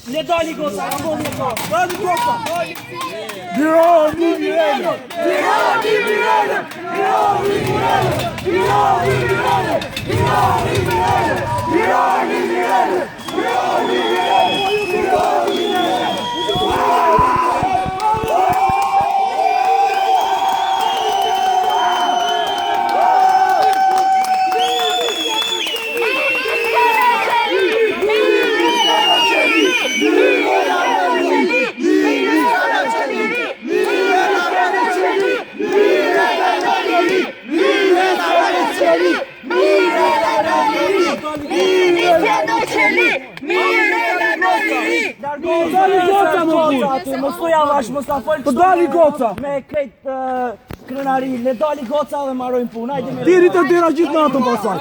Ne dali goca, dali goca. Dali goca! Me krejt krenari, ne dali goca dhe marojnë puna. Diri të dira gjithë natën pasaj.